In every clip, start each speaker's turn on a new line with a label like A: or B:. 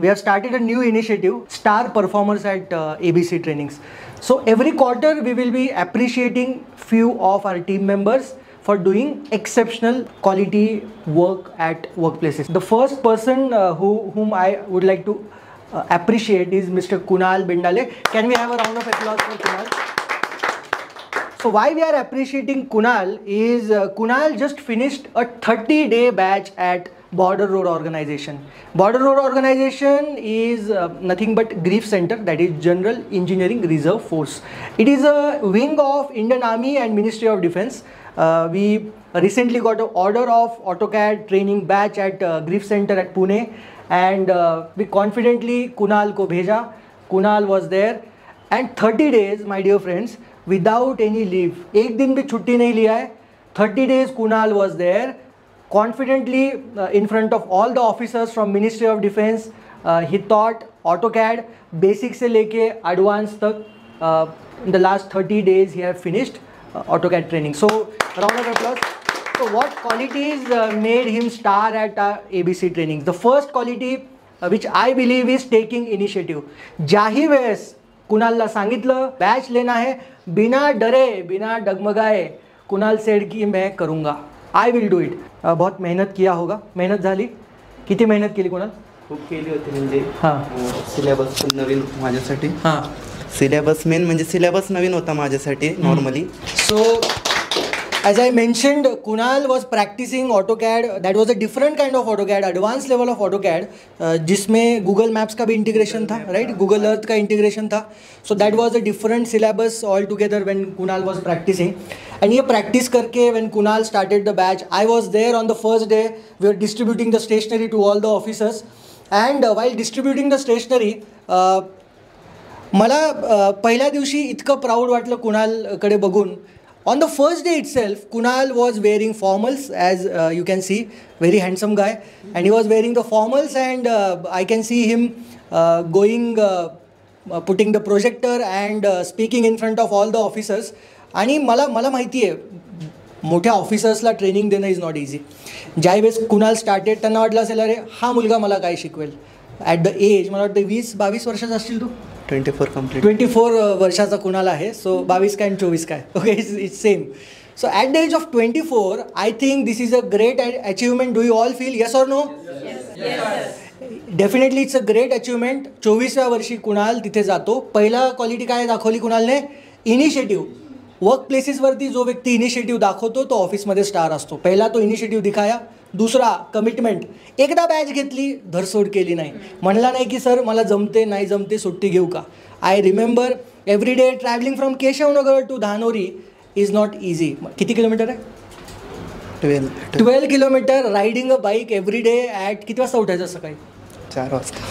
A: we have started a new initiative, Star Performers at ABC Trainings. So every quarter we will be appreciating few of our team members for doing exceptional quality work at workplaces. The first person whom I would like to appreciate is Mr. Kunal Bindale. Can we have a round of applause for Kunal? So why we are appreciating Kunal is Kunal just finished a 30-day batch at Border Road Organization. Border Road Organization is nothing but Grief Center, that is General Engineering Reserve Force. It is a wing of Indian Army and Ministry of Defense. We recently got an order of AutoCAD training batch at Grief Center at Pune, and we confidently Kunal ko bheja. Kunal was there, and 30 days, my dear friends, without any leave. एक दिन भी छुट्टी नहीं लिया है. 30 days Kunal was there, confidently in front of all the officers from Ministry of Defense. He taught AutoCAD basic से लेके advanced तक. In the last 30 days he have finished AutoCAD training. So round of applause. So what qualities made him star at ABC trainings? The first quality which I believe is taking initiative. ज्याही वेळेस कुणालला सांगितलं batch लेना है, बिना डरे बिना डगमगाए Kunal sed की मैं करूँगा, I will do it. बहुत मेहनत किया होगा. मेहनत झाली. किती मेहनत केली कुणाल?
B: खूप केली होती. म्हणजे सिलेबस पण नवीन माझ्यासाठी. सिलेबस मेन म्हणजे सिलेबस नवीन होता माझ्यासाठी normally.
A: So as I mentioned, Kunal was practicing AutoCAD. That was a different kind of AutoCAD, advanced level of AutoCAD, जिसमें Google Maps का भी integration था, right? Google Earth का integration था. So that was a different syllabus altogether when Kunal was practicing. And ये practice करके when Kunal started the batch, I was there on the first day. We were distributing the stationery to all the officers. And while distributing the stationery, मला पहिल्या दिवशी इतकं proud वाटलं कुणालकडे बघून. On the first day itself, Kunal was wearing formals, as you can see, very handsome guy, and he was wearing the formals, and I can see him putting the projector and speaking in front of all the officers. आणि मला माहिती आहे मोठ्या ऑफिसर्सला training देणं is not easy. ज्यावेळेस Kunal started त्यांना वाटलं असेल अरे हा मुलगा मला काय शिकवेल. ॲट द एज मला वाटतं 20-22 वर्षाचा असतील तू.
B: 24 कंप्लीट.
A: 24 वर्षाचा कुणाल आहे. सो 22 काय आणि 24 काय. Okay, it's same. So at the age of 24 I think this is a great achievement. Do you all feel yes or no? Definitely it's a great achievement. 24व्या वर्षी कुणाल तिथे जातो. पहिला क्वालिटी काय दाखवली कुणालने? इनिशिएटिव्ह. वर्क प्लेसेसवरती जो व्यक्ती इनिशिएटिव्ह दाखवतो तो ऑफिसमध्ये स्टार असतो. पहिला तो इनिशिएटिव्ह दिखाया. दुसरा कमिटमेंट. एकदा बॅच घेतली, धरसोड केली नाही. म्हणला नाही की सर मला जमते नाही जमते सुट्टी घेऊ का. I remember every day travelling from Keshavnagar to Dhanori is not easy. किती किलोमीटर आहे? 12 kilometre riding a bike every day. At किती वाजता उठायचं? सकाळी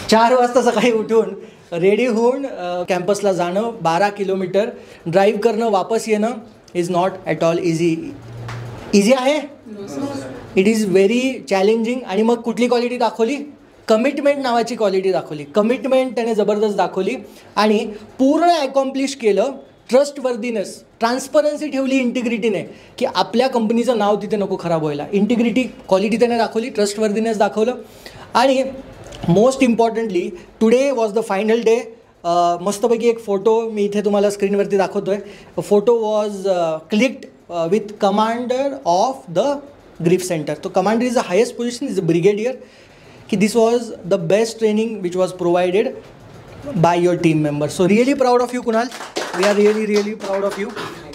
A: 4 वाजता सकाळी उठून रेडी होऊन कॅम्पसला जाणं. 12 किलोमीटर ड्राईव्ह करणं, वापस येणं is not at all easy. Easy आहे? It is very challenging. आणि मग कुठली क्वालिटी दाखवली? कमिटमेंट नावाची क्वालिटी दाखवली. कमिटमेंट त्याने जबरदस्त दाखवली आणि पूर्ण अकॉम्प्लिश केलं. ट्रस्टवर्दीनेस, ट्रान्सपरन्सी ठेवली इंटिग्रिटीने, की आपल्या कंपनीचं नाव तिथे नको खराब व्हायला. इंटिग्रिटी क्वालिटी त्याने दाखवली, ट्रस्टवर्दीनेस दाखवलं. आणि most importantly today was the final day. मस्तपैकी एक फोटो मी इथे तुम्हाला स्क्रीनवरती दाखवतो आहे. Photo was clicked with commander of the GREF centre. तो commander is the highest position, is a brigadier. की this was the best training which was provided by your team members. So really proud of you, Kunal. We are really proud of you.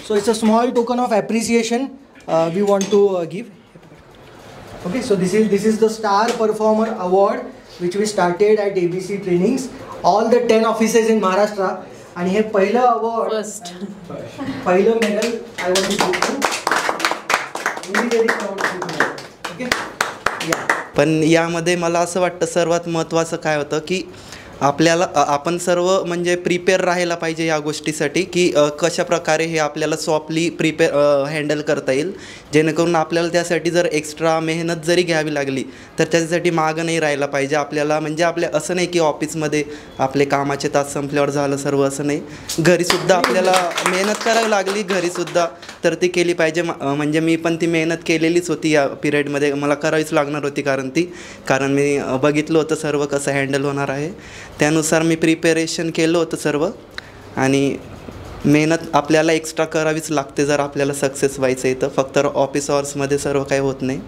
A: So it's a small token of appreciation we want to give. Okay, so this is the Star Performer Award which we started at ABC Trainings. All the 10 offices in Maharashtra. And हे पहिलं award, पहिलं medal I want to give you. Very proud of you, Kunal. Okay. Yeah.
B: पण यामध्ये मला असं वाटतं सर्वात महत्त्वाचं काय होतं की आपल्याला आपण सर्व म्हणजे प्रिपेअर राहायला पाहिजे या गोष्टीसाठी की कशा प्रकारे हे आपल्याला सॉफ्टली हँडल करता येईल, जेणेकरून आपल्याला त्यासाठी जर एक्स्ट्रा मेहनत जरी घ्यावी लागली तर त्याच्यासाठी मागं नाही राहायला पाहिजे आपल्याला. म्हणजे आपल्या असं नाही की ऑफिसमध्ये आपले कामाचे तास संपल्यावर झालं सर्व, असं नाही. घरीसुद्धा आपल्याला मेहनत करावी लागली घरीसुद्धा तर ती केली पाहिजे. म्हणजे मी पण ती मेहनत केलेलीच होती या पिरियडमध्ये, मला करावीच लागणार होती कारण मी बघितलं होतं सर्व कसं हँडल होणार आहे, त्यानुसार मी प्रिपेरेशन केलं होतं सर्व. आणि मेहनत आपल्याला एक्स्ट्रा करावीच लागते जर आपल्याला सक्सेस व्हायचं आहे तर, फक्त ऑफिस आवर्समध्ये सर्व काही होत नाही.